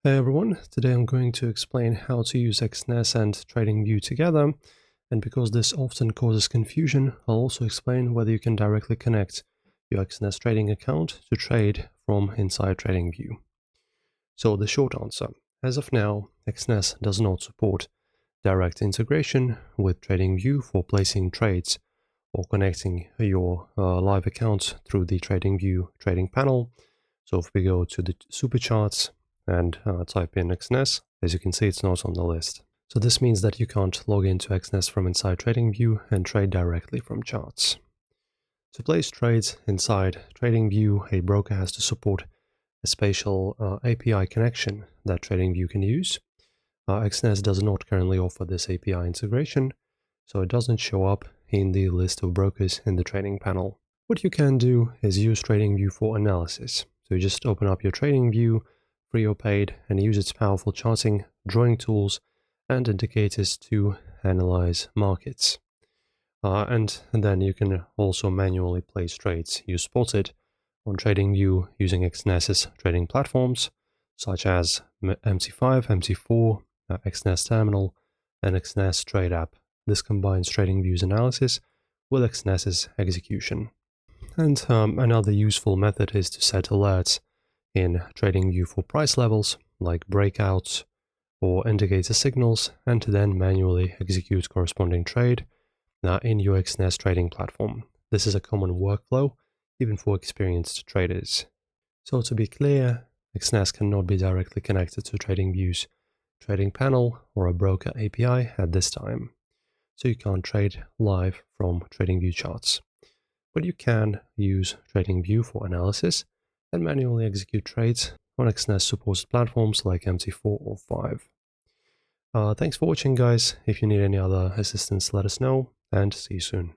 Hey everyone, today I'm going to explain how to use Exness and Tradingview together, and because this often causes confusion, I'll also explain whether you can directly connect your Exness trading account to trade from inside Tradingview. So the short answer, as of now, Exness does not support direct integration with Tradingview for placing trades or connecting your live account through the Tradingview trading panel. So if we go to the super charts and type in Exness, as you can see, it's not on the list. So this means that you can't log into Exness from inside Tradingview and trade directly from charts. To place trades inside Tradingview, a broker has to support a special API connection that Tradingview can use. Exness does not currently offer this API integration, so it doesn't show up in the list of brokers in the trading panel. What you can do is use Tradingview for analysis. So you just open up your Tradingview, free or paid, and use its powerful charting, drawing tools, and indicators to analyze markets. And then you can also manually place trades. You spot it on Tradingview using Exness's trading platforms, such as MT5, MT4, Exness Terminal, and Exness Trade App. This combines Tradingview's analysis with Exness's execution. And another useful method is to set alerts in Tradingview for price levels, like breakouts or indicator signals, and to then manually execute corresponding trade in your Exness trading platform. This is a common workflow, even for experienced traders. So to be clear, Exness cannot be directly connected to Tradingview's trading panel or a broker API at this time. So you can't trade live from Tradingview charts. But you can use Tradingview for analysis and manually execute trades on Exness supported platforms like MT4 or 5. Thanks for watching, guys. If you need any other assistance, let us know, and see you soon.